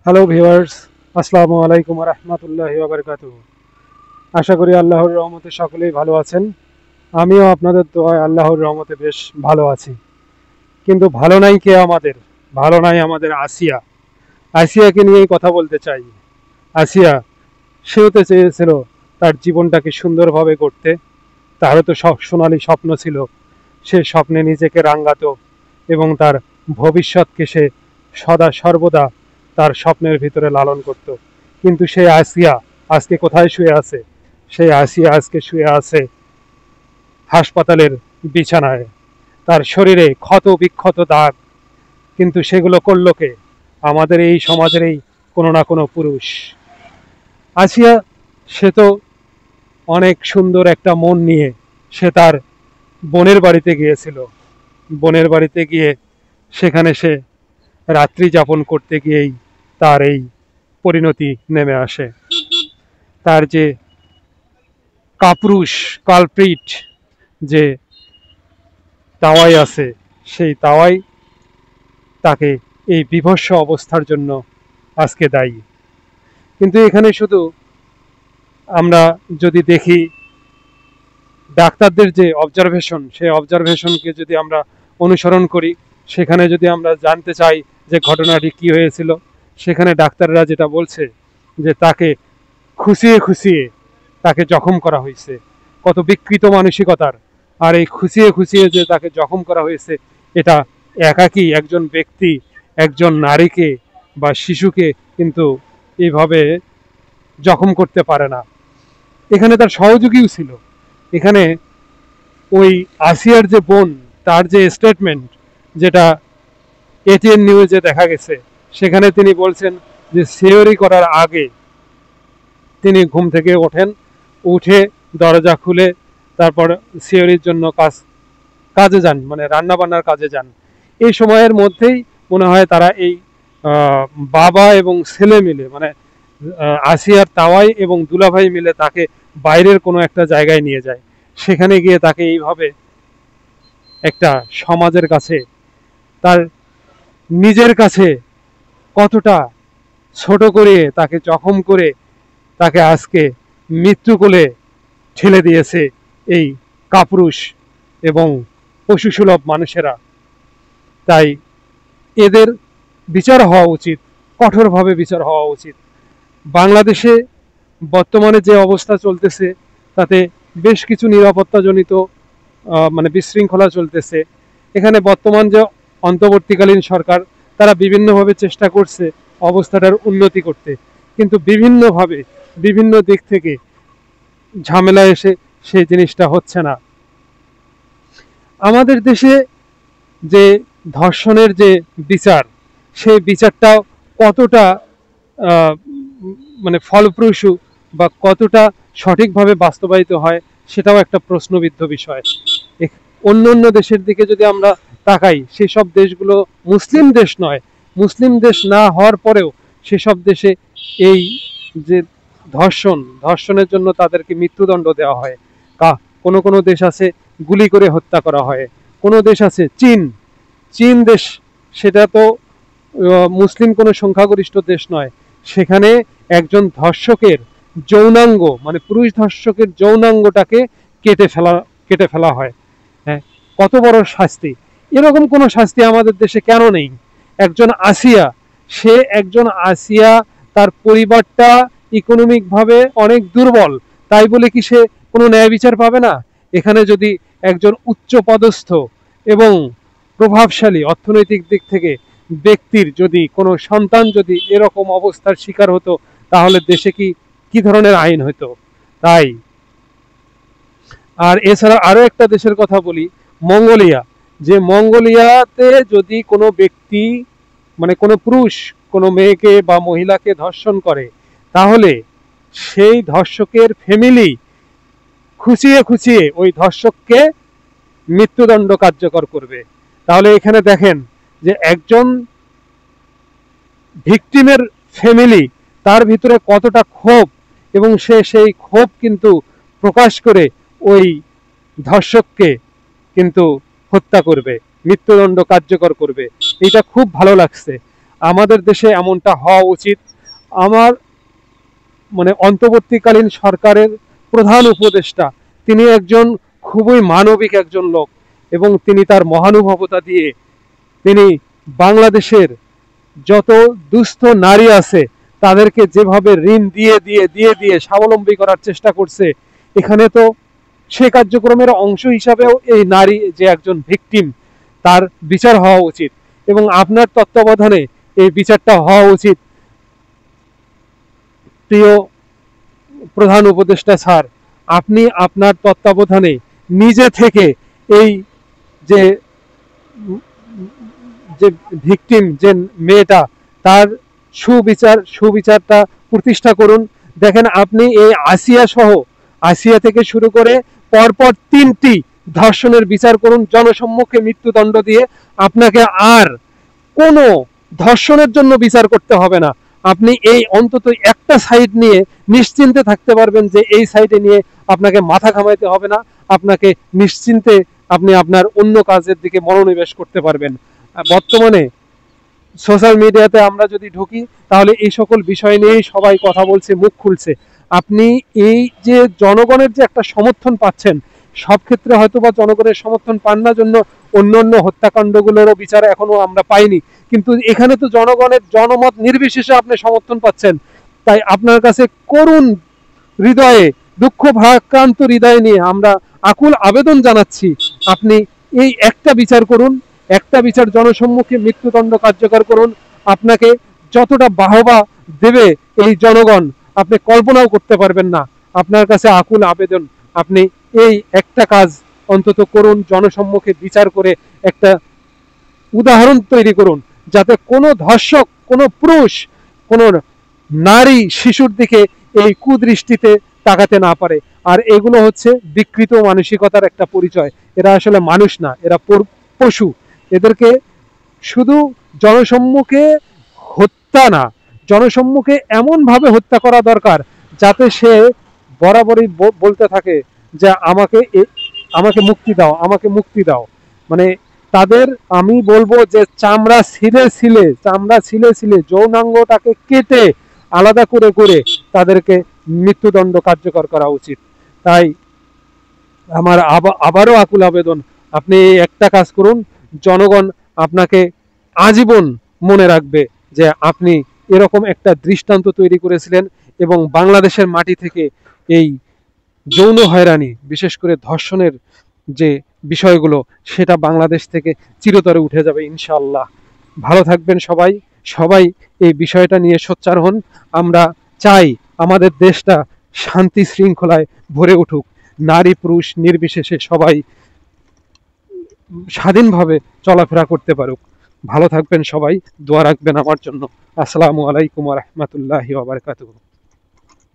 Hello viewers, আসসালামু আলাইকুম ওয়া রাহমাতুল্লাহি ওয়া বারাকাতুহু। আশা করি আল্লাহর রহমতে সকলেই ভালো আছেন। আমিও আপনাদের দোয়ায় আল্লাহর রহমতে বেশ ভালো আছি। কিন্তু ভালো নাই কে আমাদের? ভালো নাই আমাদের আসিয়া। আসিয়াকে নিয়েই কথা বলতে চাই। আসিয়া, সেও তো চেয়েছিল তার জীবনটাকে সুন্দরভাবে গড়তে। তারও তো সোনালী স্বপ্ন ছিল। সে স্বপ্নে নিজেকে রাঙাতো এবং তার ভবিষ্যৎকে সে সদা সর্বদা তার স্বপ্নের ভিতরে লালন করত। কিন্তু সেই আসিয়া আজকে কোথায় শুয়ে আছে? সেই আসিয়া আজকে শুয়ে আছে হাসপাতালের বিছানায়। তার শরীরে ক্ষত বিক্ষত দাগ, কিন্তু সেগুলো করলো কে? আমাদের এই সমাজের এই কোনো না কোনো পুরুষ। আসিয়া, সে তো অনেক সুন্দর একটা মন নিয়ে সে তার বোনের বাড়িতে গিয়েছিল। বোনের বাড়িতে গিয়ে সেখানে সে রাত্রি যাপন করতে গিয়েই তার এই পরিণতি নেমে আসে। তার যে কাপুরুষ কালপ্রিট যে তাওয়াই আছে, সেই তাওয়াই তাকে এই বিভৎস অবস্থার জন্য আজকে দায়ী। কিন্তু এখানে শুধু আমরা যদি দেখি ডাক্তারদের যে অবজারভেশন, সেই অবজারভেশনকে যদি আমরা অনুসরণ করি, সেখানে যদি আমরা জানতে চাই যে ঘটনাটি কি হয়েছিল, সেখানে ডাক্তাররা যেটা বলছে যে তাকে খুশিয়ে খুশিয়ে তাকে জখম করা হয়েছে। কত বিকৃত মানসিকতার! আর এই খুশিয়ে খুশিয়ে যে তাকে জখম করা হয়েছে, এটা একাকী একজন ব্যক্তি একজন নারীকে বা শিশুকে কিন্তু এইভাবে জখম করতে পারে না। এখানে তার সহযোগীও ছিল। এখানে ওই আসিয়ার যে বোন, তার যে স্টেটমেন্ট, যেটা এটিএন নিউজে দেখা গেছে, সেখানে তিনি বলছেন যে সিওরি করার আগে তিনি ঘুম থেকে ওঠেন, উঠে দরজা খুলে তারপর সিওরির জন্য কাজে যান, মানে রান্না বান্নার কাজে যান। এই সময়ের মধ্যেই মনে হয় তারা এই বাবা এবং ছেলে মিলে, মানে আসিয়ার তাওয়াই এবং দুলাভাই মিলে তাকে বাইরের কোনো একটা জায়গায় নিয়ে যায়। সেখানে গিয়ে তাকে এইভাবে একটা সমাজের কাছে, তার নিজের কাছে কতটা ছোট করে তাকে জখম করে তাকে আজকে মৃত্যু কোলে ঠেলে দিয়েছে এই কাপুরুষ এবং পশুসুলভ মানুষেরা। তাই এদের বিচার হওয়া উচিত, কঠোরভাবে বিচার হওয়া উচিত। বাংলাদেশে বর্তমানে যে অবস্থা চলতেছে, তাতে বেশ কিছু নিরাপত্তাজনিত মানে বিশৃঙ্খলা চলতেছে। এখানে বর্তমান যে অন্তর্বর্তীকালীন সরকার, তারা বিভিন্নভাবে চেষ্টা করছে অবস্থাটার উন্নতি করতে, কিন্তু বিভিন্নভাবে বিভিন্ন দিক থেকে ঝামেলা এসে সেই জিনিসটা হচ্ছে না। আমাদের দেশে যে ধর্ষণের যে বিচার, সেই বিচারটাও কতটা মানে ফলপ্রসূ বা কতটা সঠিকভাবে বাস্তবায়িত হয়, সেটাও একটা প্রশ্নবিদ্ধ বিষয়। অন্য অন্য দেশের দিকে যদি আমরা তাকাই, সেসব দেশগুলো মুসলিম দেশ নয়, মুসলিম দেশ না হওয়ার পরেও সেসব দেশে এই যে ধর্ষণের জন্য তাদেরকে মৃত্যুদণ্ড দেওয়া হয়। কোনো কোনো দেশ আছে গুলি করে হত্যা করা হয়। কোনো দেশ আছে চীন, চীন দেশ, সেটা তো মুসলিম কোনো সংখ্যাগরিষ্ঠ দেশ নয়। সেখানে একজন ধর্ষকের যৌনাঙ্গ, মানে পুরুষ ধর্ষকের যৌনাঙ্গটাকে কেটে ফেলা হয়। হ্যাঁ, কত বড় শাস্তি! এরকম কোনো শাস্তি আমাদের দেশে কেন নেই? একজন আসিয়া, সে একজন আসিয়া, তার পরিবারটা ইকোনমিক ভাবে অনেক দুর্বল, তাই বলে কি সে কোনো ন্যায় বিচার পাবে না? এখানে যদি একজন উচ্চ পদস্থ এবং প্রভাবশালী অর্থনৈতিক দিক থেকে ব্যক্তির যদি কোনো সন্তান যদি এরকম অবস্থার শিকার হতো, তাহলে দেশে কি ধরনের আইন হতো? তাই আর এছাড়া আরো একটা দেশের কথা বলি, মঙ্গোলিয়া। যে মঙ্গোলিয়াতে যদি কোনো ব্যক্তি, মানে কোনো পুরুষ কোনো মেয়েকে বা মহিলাকে ধর্ষণ করে, তাহলে সেই ধর্ষকের ফ্যামিলি খুঁচিয়ে খুঁচিয়ে ওই ধর্ষককে মৃত্যুদণ্ড কার্যকর করবে। তাহলে এখানে দেখেন যে একজন ভিকটিমের ফ্যামিলি, তার ভিতরে কতটা ক্ষোভ, এবং সে সেই ক্ষোভ কিন্তু প্রকাশ করে ওই ধর্ষককে কিন্তু হত্যা করবে, মৃত্যুদণ্ড কার্যকর করবে। এটা খুব ভালো লাগছে। আমাদের দেশে এমনটা হওয়া উচিত। আমার মানে অন্তর্বর্তীকালীন সরকারের প্রধান উপদেষ্টা তিনি একজন খুবই মানবিক একজন লোক, এবং তিনি তার মহানুভবতা দিয়ে তিনি বাংলাদেশের যত দুস্থ নারী আছে তাদেরকে যেভাবে ঋণ দিয়ে দিয়ে দিয়ে দিয়ে স্বাবলম্বী করার চেষ্টা করছে, এখানে তো সে কার্যক্রমের অংশ হিসাবেও এই নারী যে একজন ভিকটিম তার বিচার হওয়া উচিত, এবং আপনার তত্ত্বাবধানে এই বিচারটা হওয়া উচিত। প্রিয় প্রধান উপদেষ্টা স্যার, আপনি আপনার তত্ত্বাবধানে নিজে থেকে এই যে যে ভিকটিম যে মেয়েটা তার সুবিচারটা প্রতিষ্ঠা করুন। দেখেন আপনি এই আসিয়া সহ, আসিয়া থেকে শুরু করে পরপর 3টি ধর্ষণের বিচার করুন জনসম্মুখে মৃত্যুদণ্ড দিয়ে। আপনাকে আর কোনো ধর্ষণের জন্য বিচার করতে হবে না। আপনি এই অন্তত একটা সাইড নিয়ে নিশ্চিন্তে থাকতে পারবেন যে এই সাইডে নিয়ে আপনাকে মাথা ঘামাইতে হবে না, আপনাকে নিশ্চিন্তে আপনি আপনার অন্য কাজের দিকে মনোনিবেশ করতে পারবেন। বর্তমানে সোশ্যাল মিডিয়াতে আমরা যদি ঢুকি তাহলে এই সকল বিষয় নিয়েই সবাই কথা বলছে, মুখ খুলছে। আপনি এই যে জনগণের যে একটা সমর্থন পাচ্ছেন, সব ক্ষেত্রে হয়তো বা জনগণের সমর্থন পান না জন্য অন্য অন্য হত্যাকাণ্ডগুলোরও বিচার এখনো আমরা পাইনি, কিন্তু এখানে তো জনগণের জনমত নির্বিশেষে আপনি সমর্থন পাচ্ছেন। তাই আপনার কাছে করুণ হৃদয়ে, দুঃখ ভারাক্রান্ত হৃদয় নিয়ে আমরা আকুল আবেদন জানাচ্ছি, আপনি এই একটা বিচার করুন, একটা বিচার জনসম্মুখে মৃত্যুদণ্ড কার্যকর করুন। আপনাকে যতটা বাহবা দেবে এই জনগণ আপনি কল্পনাও করতে পারবেন না। আপনার কাছে আকুল আবেদন, আপনি এই একটা কাজ অন্তত করুন, জনসম্মুখে বিচার করে একটা উদাহরণ তৈরি করুন, যাতে কোনো ধর্ষক, কোনো পুরুষ, কোনো নারী, শিশুর দিকে এই কুদৃষ্টিতে তাকাতে না পারে। আর এগুলো হচ্ছে বিকৃত মানসিকতার একটা পরিচয়। এরা আসলে মানুষ না, এরা পশু। এদেরকে শুধু জনসম্মুখে হত্যা না, জনসম্মুখে এমনভাবে হত্যা করা দরকার যাতে সে বরাবরই বলতে থাকে যে আমাকে মুক্তি দাও, আমাকে মুক্তি দাও। মানে তাদের আমি বলবো যে চামড়া ছিলে যৌনাঙ্গটাকে কেটে আলাদা করে করে তাদেরকে মৃত্যুদণ্ড কার্যকর করা উচিত। তাই আমার আবারও আকুল আবেদন, আপনি একটা কাজ করুন, জনগণ আপনাকে আজীবন মনে রাখবে যে আপনি এরকম একটা দৃষ্টান্ত তৈরি করেছিলেন, এবং বাংলাদেশের মাটি থেকে এই যৌন হয়রানি, বিশেষ করে ধর্ষণের যে বিষয়গুলো, সেটা বাংলাদেশ থেকে চিরতরে উঠে যাবে ইনশাআল্লাহ। ভালো থাকবেন সবাই, সবাই এই বিষয়টা নিয়ে সোচ্চার হন। আমরা চাই আমাদের দেশটা শান্তি শৃঙ্খলায় ভরে উঠুক, নারী পুরুষ নির্বিশেষে সবাই স্বাধীনভাবে চলাফেরা করতে পারুক। ভালো থাকবেন সবাই, দোয়া রাখবেন আমার জন্য। আসসালামু আলাইকুম ওয়া রাহমাতুল্লাহি ওয়া বারাকাতুহু।